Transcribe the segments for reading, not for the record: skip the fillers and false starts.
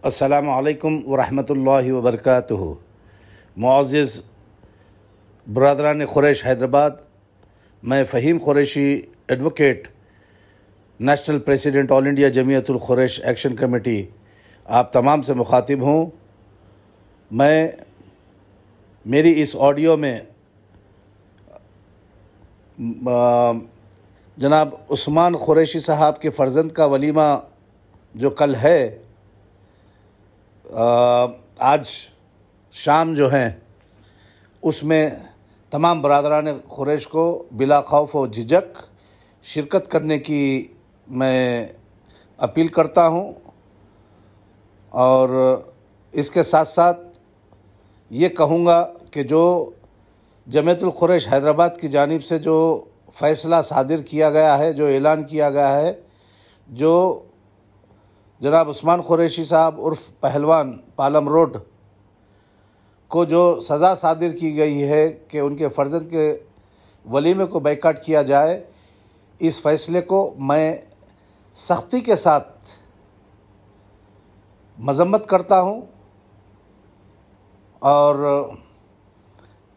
अस्सलामु अलैकुम वरहमतुल्लाहि वबरकातुहू। मुअज़्ज़िज़ बरदरान क़ुरैश हैदराबाद, मैं Fahim Qureshi advocate, national president all India Jamiatul Quraish action committee, आप तमाम से मुखातिब हूँ। मेरी इस ऑडियो में जनाब उस्मान क़ुरैशी साहब के फ़र्जंद का वलीमा जो कल है, आज शाम जो है, उसमें तमाम बरादरान क़ुरैश को बिला खौफ व झिझक शिरकत करने की मैं अपील करता हूँ। और इसके साथ साथ ये कहूँगा कि जो जमीयतुल क़ुरैश हैदराबाद की जानिब से जो फ़ैसला सादिर किया गया है, जो ऐलान किया गया है, जो जनाब उस्मान क़ुरैशी साहब उर्फ़ पहलवान पालम रोड को जो सज़ा सादिर की गई है कि उनके फ़र्जंद के वलीमे को बाइकाट किया जाए, इस फ़ैसले को मैं सख्ती के साथ मज़म्मत करता हूँ और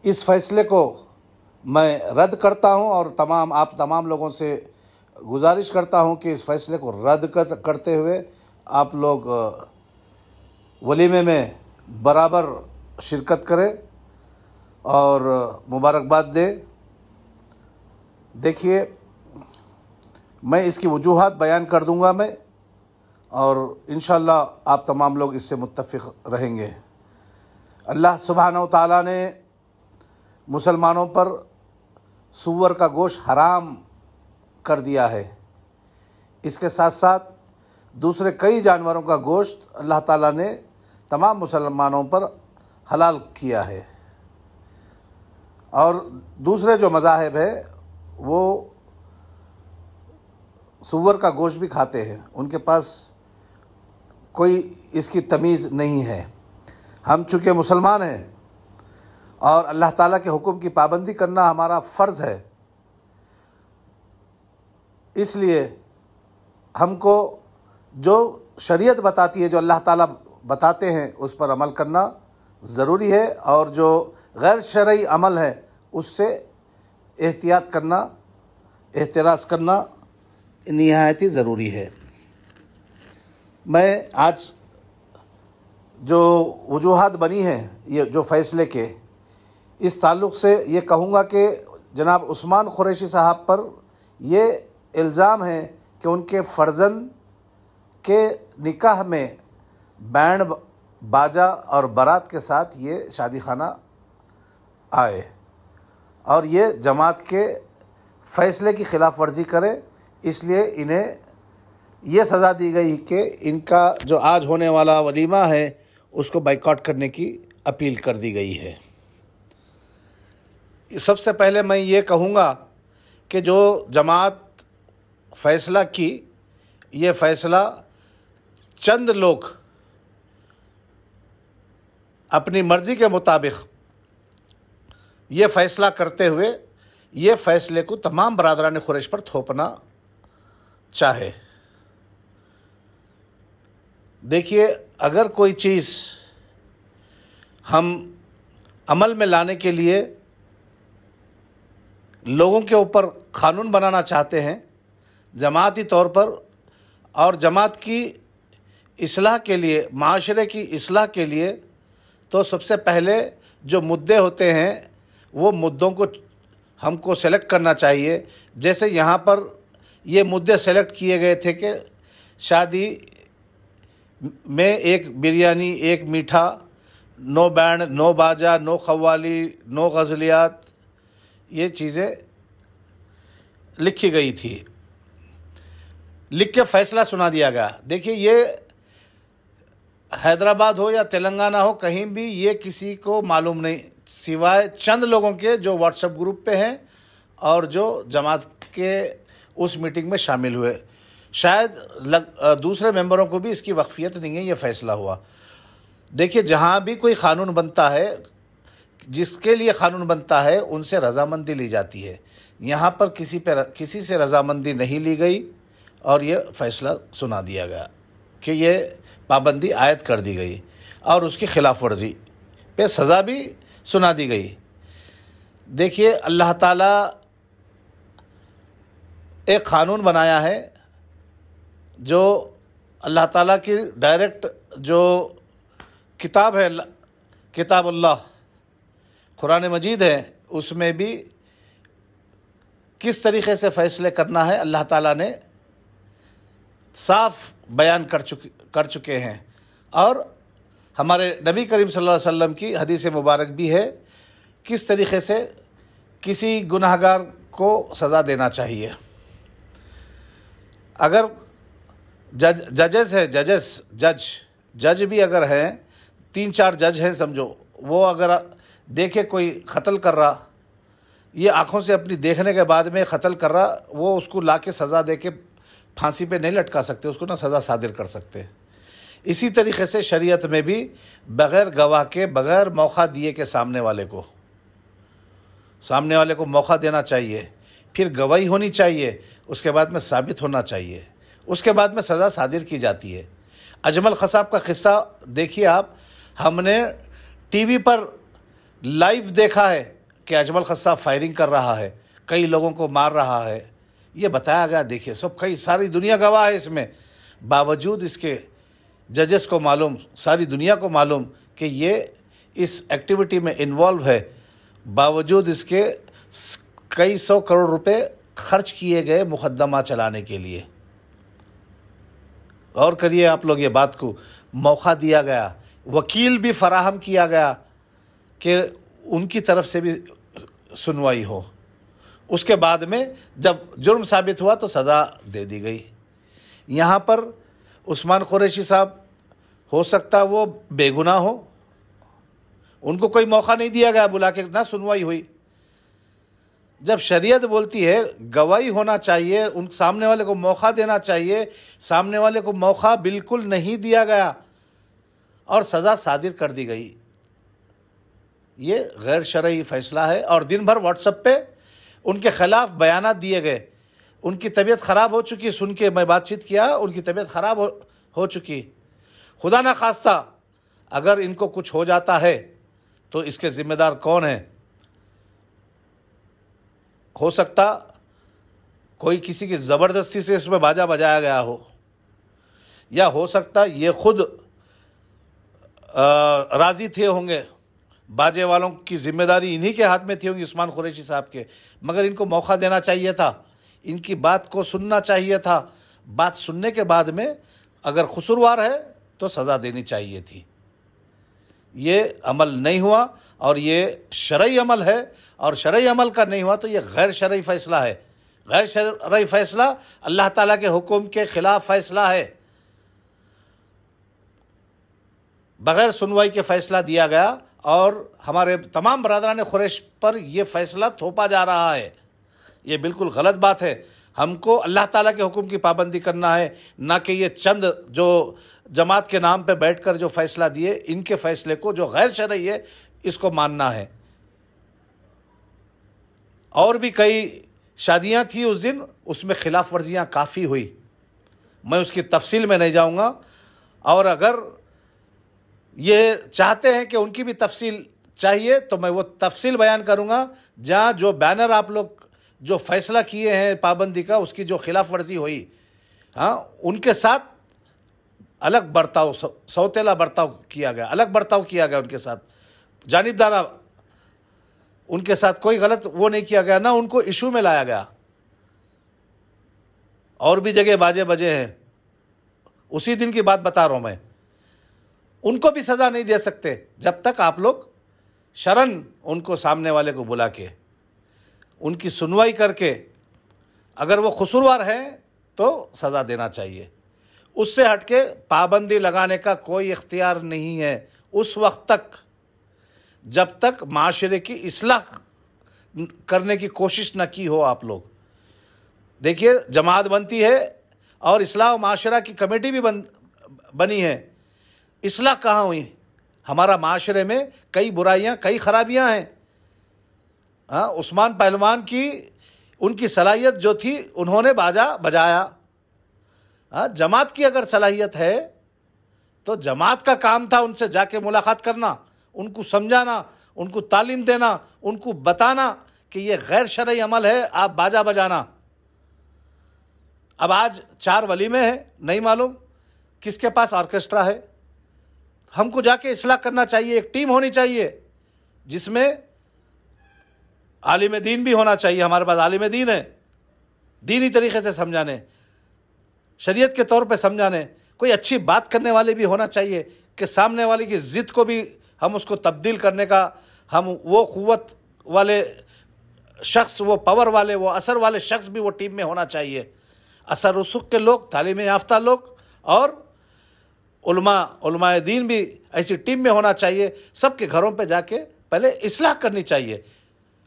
इस फ़ैसले को मैं रद्द करता हूँ और आप तमाम लोगों से गुजारिश करता हूँ कि इस फ़ैसले को रद्द करते हुए आप लोग वलीमे में बराबर शिरकत करें और मुबारकबाद दें। देखिए, मैं इसकी वजूहात बयान कर दूंगा और इंशाअल्लाह आप तमाम लोग इससे मुत्तफ़िक़ रहेंगे। अल्लाह सुब्हानहू व तआला ने मुसलमानों पर सूअर का गोश्त हराम कर दिया है। इसके साथ साथ दूसरे कई जानवरों का गोश्त अल्लाह ताला ने तमाम मुसलमानों पर हलाल किया है। और दूसरे जो मज़ाहिब है वो सूअर का गोश्त भी खाते हैं, उनके पास कोई इसकी तमीज़ नहीं है। हम चूँकि मुसलमान हैं और अल्लाह ताला के हुक्म की पाबंदी करना हमारा फ़र्ज़ है, इसलिए हमको जो शरीयत बताती है, जो अल्लाह ताला बताते हैं, उस पर अमल करना ज़रूरी है और जो गैर शरई अमल है उससे एहतियात करना, एहतिराज़ करना निहायत ही ज़रूरी है। मैं आज जो वजूहात बनी हैं ये जो फ़ैसले के, इस ताल्लुक़ से ये कहूँगा कि जनाब उस्मान क़ुरैशी साहब पर ये इल्ज़ाम है कि उनके फ़र्जंद के निकाह में बैंड बाजा और बारात के साथ ये शादी खाना आए और ये जमात के फ़ैसले की ख़िलाफ़ वर्जी करे, इसलिए इन्हें ये सज़ा दी गई कि इनका जो आज होने वाला वलीमा है उसको बाइकआउट करने की अपील कर दी गई है। सबसे पहले मैं ये कहूँगा कि जो जमात फ़ैसला की, ये फ़ैसला चंद लोग अपनी मर्ज़ी के मुताबिक ये फ़ैसला करते हुए ये फ़ैसले को तमाम बरादरान क़ुरैश पर थोपना चाहे। देखिए, अगर कोई चीज़ हम अमल में लाने के लिए लोगों के ऊपर क़ानून बनाना चाहते हैं जमाती तौर पर, और जमात की इस्लाह के लिए, माशरे की इस्लाह के लिए, तो सबसे पहले जो मुद्दे होते हैं वो मुद्दों को हमको सेलेक्ट करना चाहिए। जैसे यहाँ पर ये मुद्दे सेलेक्ट किए गए थे कि शादी में एक बिरयानी, एक मीठा, नो बैंड, नो बाजा, नो क़व्वाली, नो गज़लियात, ये चीज़ें लिखी गई थी, लिख के फ़ैसला सुना दिया गया। देखिए, ये हैदराबाद हो या तेलंगाना हो, कहीं भी ये किसी को मालूम नहीं, सिवाय चंद लोगों के जो व्हाट्सएप ग्रुप पे हैं और जो जमात के उस मीटिंग में शामिल हुए। शायद दूसरे मेंबरों को भी इसकी वक्फियत नहीं है, ये फ़ैसला हुआ। देखिए, जहाँ भी कोई क़ानून बनता है, जिसके लिए क़ानून बनता है उनसे रज़ामंदी ली जाती है। यहाँ पर किसी से रज़ामंदी नहीं ली गई और ये फ़ैसला सुना दिया गया कि ये पाबंदी आयत कर दी गई और उसकी खिलाफ वर्जी पे सज़ा भी सुना दी गई। देखिए, अल्लाह ताला एक क़ानून बनाया है जो अल्लाह ताला की डायरेक्ट जो किताब है, किताबुल्लाह कुरान मजीद है, उसमें भी किस तरीक़े से फ़ैसले करना है अल्लाह ताला ने साफ बयान कर चुके हैं। और हमारे नबी करीम सल्लल्लाहु अलैहि वसल्लम की हदीस मुबारक भी है किस तरीक़े से किसी गुनाहगार को सज़ा देना चाहिए। अगर जज भी अगर हैं, 3-4 जज हैं समझो, वो अगर देखे कोई क़त्ल कर रहा, ये आँखों से अपनी देखने के बाद में क़त्ल कर रहा, वो उसको ला के सज़ा दे के फांसी पे नहीं लटका सकते, उसको ना सज़ा सादिर कर सकते। इसी तरीक़े से शरीयत में भी बग़ैर गवाह के, बग़ैर मौका दिए के सामने वाले को मौका देना चाहिए, फिर गवाही होनी चाहिए, उसके बाद में साबित होना चाहिए, उसके बाद में सज़ा सादिर की जाती है। अजमल ख़साब का क़िस्सा देखिए आप, हमने टीवी पर लाइव देखा है कि अजमल ख़साब फायरिंग कर रहा है, कई लोगों को मार रहा है, ये बताया गया। देखिए, सब कई सारी दुनिया गवाह है इसमें, बावजूद इसके जजेस को मालूम, सारी दुनिया को मालूम कि ये इस एक्टिविटी में इन्वॉल्व है, बावजूद इसके कई 100 करोड़ रुपए खर्च किए गए मुकदमा चलाने के लिए। और करिए आप लोग, ये बात को मौका दिया गया, वकील भी फराहम किया गया कि उनकी तरफ से भी सुनवाई हो, उसके बाद में जब जुर्म साबित हुआ तो सज़ा दे दी गई। यहाँ पर उस्मान कुरैशी साहब हो सकता वो बेगुनाह हो, उनको कोई मौका नहीं दिया गया, बुला के ना सुनवाई हुई। जब शरीयत बोलती है गवाही होना चाहिए, उन सामने वाले को मौका देना चाहिए, सामने वाले को मौका बिल्कुल नहीं दिया गया और सज़ा सादिर कर दी गई, ये गैर शरई फ़ैसला है। और दिन भर व्हाट्सएप पे उनके ख़िलाफ़ बयानात दिए गए, उनकी तबीयत ख़राब हो चुकी, सुन के मैं बातचीत किया, उनकी तबीयत ख़राब हो चुकी। खुदा ना खास्ता अगर इनको कुछ हो जाता है तो इसके ज़िम्मेदार कौन है? हो सकता कोई किसी की ज़बरदस्ती से इसमें बाजा बजाया गया हो, या हो सकता ये खुद राज़ी थे होंगे, बाजे वालों की ज़िम्मेदारी इन्हीं के हाथ में थी होंगी, उस्मान कुरैशी साहब के, मगर इनको मौका देना चाहिए था, इनकी बात को सुनना चाहिए था। बात सुनने के बाद में अगर कसूरवार है तो सज़ा देनी चाहिए थी। ये अमल नहीं हुआ और ये शरई अमल है, और शरई अमल का नहीं हुआ तो ये गैर शरई फ़ैसला है। गैर शरई फ़ैसला अल्लाह ताला के हुक्म के ख़िलाफ़ फ़ैसला है, बग़ैर सुनवाई के फ़ैसला दिया गया और हमारे तमाम बरादरान कुरैश पर यह फ़ैसला थोपा जा रहा है। ये बिल्कुल गलत बात है। हमको अल्लाह ताला के हुक्म की पाबंदी करना है, ना कि ये चंद जो जमात के नाम पे बैठकर जो फ़ैसला दिए, इनके फ़ैसले को जो गैर शरई है इसको मानना है। और भी कई शादियां थी उस दिन, उसमें खिलाफ वर्जियाँ काफ़ी हुई, मैं उसकी तफसील में नहीं जाऊंगा। और अगर ये चाहते हैं कि उनकी भी तफसील चाहिए तो मैं वो तफसील बयान करूंगा, जहाँ जो बैनर आप लोग जो फ़ैसला किए हैं पाबंदी का, उसकी जो खिलाफ वर्जी हुई, हाँ, उनके साथ अलग बर्ताव, सौतेला बर्ताव किया गया, अलग बर्ताव किया गया उनके साथ, जानिबदारा, उनके साथ कोई गलत वो नहीं किया गया, ना उनको इशू में लाया गया। और भी जगह बाजे बजे हैं, उसी दिन की बात बता रहा हूं मैं। उनको भी सज़ा नहीं दे सकते जब तक आप लोग शरन उनको सामने वाले को बुला के उनकी सुनवाई करके, अगर वो कसूरवार हैं तो सज़ा देना चाहिए। उससे हटके पाबंदी लगाने का कोई इख्तियार नहीं है उस वक्त तक जब तक माशरे की इस्लाह करने की कोशिश न की हो आप लोग। देखिए, जमात बनती है और इस्लाह व माशरा की कमेटी भी बनी है, इस्लाह कहाँ हुई? हमारा माशरे में कई बुराइयाँ, कई ख़राबियाँ हैं। हाँ, उस्मान पहलवान की उनकी सलाहियत जो थी, उन्होंने बाजा बजाया। हाँ, जमात की अगर सलाहियत है तो जमात का काम था उनसे जाके मुलाकात करना, उनको समझाना, उनको तालीम देना, उनको बताना कि ये गैर शरई अमल है, आप बाजा बजाना। अब आज 4 वलीमे हैं, नहीं मालूम किसके पास ऑर्केस्ट्रा है। हमको जाके इस्लाह करना चाहिए, एक टीम होनी चाहिए जिसमें आलिम दीन भी होना चाहिए। हमारे पास आलिम दीन है, दीनी तरीके से समझाने, शरीयत के तौर पे समझाने, कोई अच्छी बात करने वाले भी होना चाहिए कि सामने वाले की ज़िद को भी हम उसको तब्दील करने का, हम वो क़ुव्वत वाले शख्स, वो पावर वाले, वो असर वाले शख्स भी वो टीम में होना चाहिए। असर रसूख के लोग, तालीम याफ्ता लोग और उलमाए दीन भी ऐसी टीम में होना चाहिए। सबके घरों पे जाके पहले इस्लाह करनी चाहिए।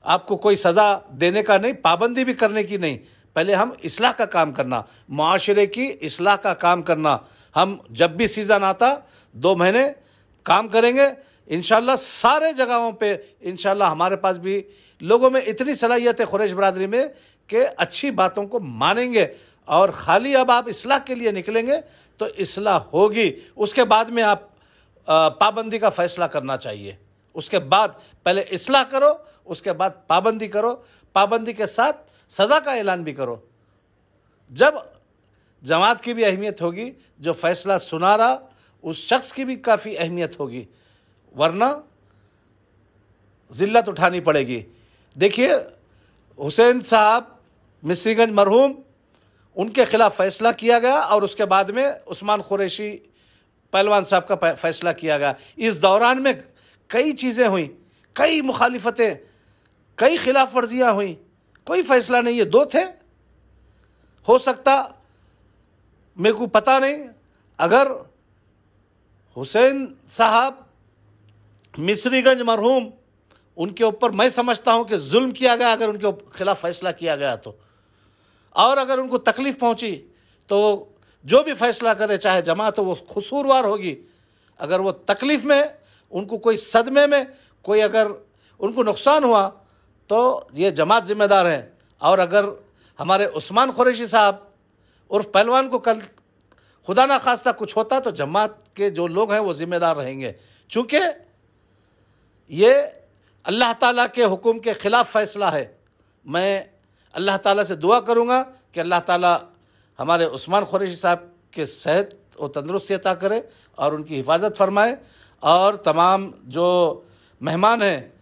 आपको कोई सज़ा देने का नहीं, पाबंदी भी करने की नहीं, पहले हम इस्लाह का काम करना, मुआशरे की इस्लाह का काम करना। हम जब भी सीज़न आता 2 महीने काम करेंगे इंशाअल्लाह, सारे जगहों पे इंशाअल्लाह। हमारे पास भी लोगों में इतनी सलाहियत है खुरैश बरादरी में कि अच्छी बातों को मानेंगे, और खाली अब आप इस्लाह के लिए निकलेंगे तो इस्लाह होगी। उसके बाद में आप पाबंदी का फ़ैसला करना चाहिए। उसके बाद पहले इस्लाह करो, उसके बाद पाबंदी करो, पाबंदी के साथ सज़ा का ऐलान भी करो। जब जमात की भी अहमियत होगी, जो फ़ैसला सुना रहा उस शख्स की भी काफ़ी अहमियत होगी, वरना ज़िल्लत उठानी पड़ेगी। देखिए हुसैन साहब मिस्रीगंज मरहूम, उनके ख़िलाफ़ फ़ैसला किया गया और उसके बाद में उस्मान कुरैशी पहलवान साहब का फ़ैसला किया गया। इस दौरान में कई चीज़ें हुई, कई मुखालिफतें, कई खिलाफ वर्जियाँ हुई, कोई फ़ैसला नहीं। ये 2 थे, हो सकता, मेरे को पता नहीं, अगर हुसैन साहब मिस्रीगंज मरहूम, उनके ऊपर मैं समझता हूँ कि जुल्म किया गया अगर उनके ख़िलाफ़ फ़ैसला किया गया तो, और अगर उनको तकलीफ़ पहुँची तो जो भी फ़ैसला करे, चाहे जमात हो, वो कसूरवार होगी। अगर वो तकलीफ़ में, उनको कोई सदमे में, कोई अगर उनको नुकसान हुआ तो ये जमात ज़िम्मेदार है। और अगर हमारे उस्मान कुरैशी साहब उर्फ पहलवान को कल खुदा ना खास्ता कुछ होता तो जमात के जो लोग हैं वो ज़िम्मेदार रहेंगे, चूँकि ये अल्लाह ताला के हुक्म के ख़िलाफ़ फ़ैसला है। मैं अल्लाह ताला से दुआ करूँगा कि अल्लाह ताला हमारे उस्मान कुरैशी साहब के सेहत और तंदुरुस्ती अता करे और उनकी हिफाजत फरमाए, और तमाम जो मेहमान हैं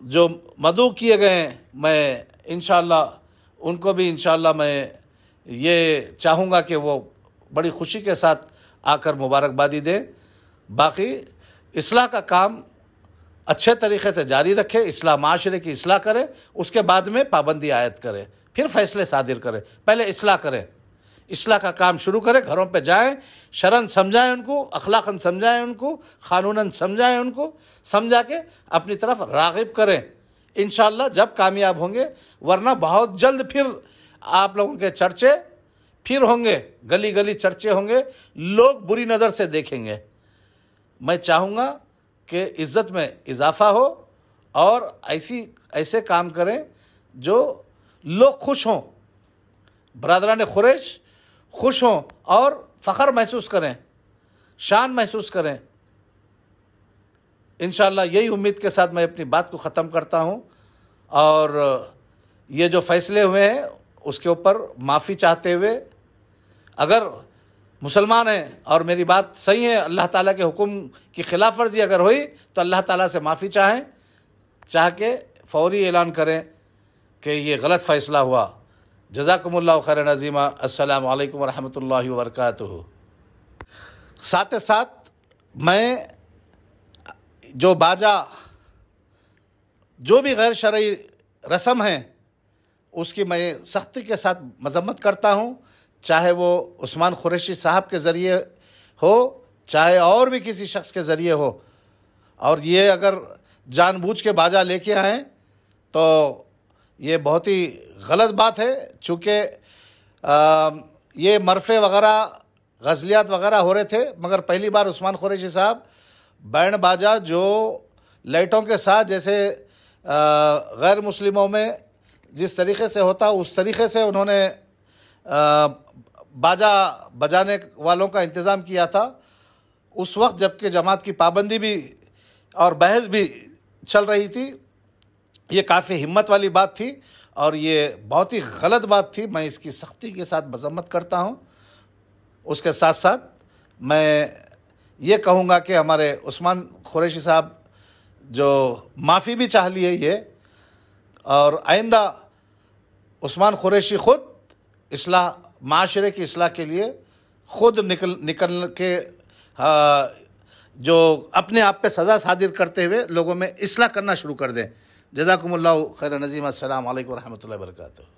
जो मदऊ किए गए हैं, मैं इंशाअल्लाह उनको भी इंशाअल्लाह मैं ये चाहूँगा कि वो बड़ी खुशी के साथ आकर मुबारकबादी दें। बाकी इस्लाह का काम अच्छे तरीक़े से जारी रखे, इस्लाह माशरे की इस्लाह करे, उसके बाद में पाबंदी आयत करे, फिर फ़ैसले सादिर करे। पहले इस्लाह करें, इस्लाह का काम शुरू करें, घरों पे जाएं, शरन समझाएं उनको, अखलाकन समझाएं उनको, क़ानूनन समझाएं उनको, समझा के अपनी तरफ राग़िब करें। इंशाअल्लाह जब कामयाब होंगे, वरना बहुत जल्द फिर आप लोगों के चर्चे फिर होंगे, गली गली चर्चे होंगे, लोग बुरी नज़र से देखेंगे। मैं चाहूँगा कि इज़्ज़त में इजाफ़ा हो और ऐसे काम करें जो लोग खुश हों, बरादरान कुरैश खुश हों और फ़ख्र महसूस करें, शान महसूस करें। इंशाअल्लाह यही उम्मीद के साथ मैं अपनी बात को ख़त्म करता हूँ, और ये जो फ़ैसले हुए हैं उसके ऊपर माफ़ी चाहते हुए, अगर मुसलमान हैं और मेरी बात सही है, अल्लाह ताला के हुक्म की खिलाफ वर्जी अगर हुई तो अल्लाह ताला से माफ़ी चाहें, चाह के फ़ौरी ऐलान करें कि ये गलत फ़ैसला हुआ। जज़ाकुमुल्लाहु खैरन अज़ीमा। अस्सलामु अलैकुम व रहमतुल्लाहि व बरकातुहू। साथ साथ मैं जो बाजा, जो भी गैर शरई रस्म है उसकी मैं सख्ती के साथ मज़म्मत करता हूँ, चाहे वो उस्मान कुरैशी साहब के ज़रिए हो, चाहे और भी किसी शख्स के ज़रिए हो। और ये अगर जानबूझ के बाजा लेके आएँ तो ये बहुत ही गलत बात है, चूँकि ये मरफ़े वग़ैरह गज़लियात वग़ैरह हो रहे थे, मगर पहली बार उस्मान कुरैशी साहब बैंड बाजा जो लाइटों के साथ, जैसे गैर मुस्लिमों में जिस तरीक़े से होता उस तरीक़े से उन्होंने बाजा बजाने वालों का इंतज़ाम किया था। उस वक्त जबकि जमात की पाबंदी भी और बहस भी चल रही थी, ये काफ़ी हिम्मत वाली बात थी और ये बहुत ही गलत बात थी। मैं इसकी सख्ती के साथ मजम्मत करता हूँ। उसके साथ साथ मैं ये कहूँगा कि हमारे उस्मान कुरैशी साहब जो माफ़ी भी चाह लिए ये, और आइंदा उस्मान कुरैशी ख़ुद इस्लाह, माशरे की इस्लाह के लिए ख़ुद निकल के जो अपने आप पे सज़ा सादिर करते हुए लोगों में इस्लाह करना शुरू कर दें। जज़ाकुमुल्लाहु खैरन अज़ीम। अस्सलामु अलैकुम व रहमतुल्लाहि व बरकातुहू।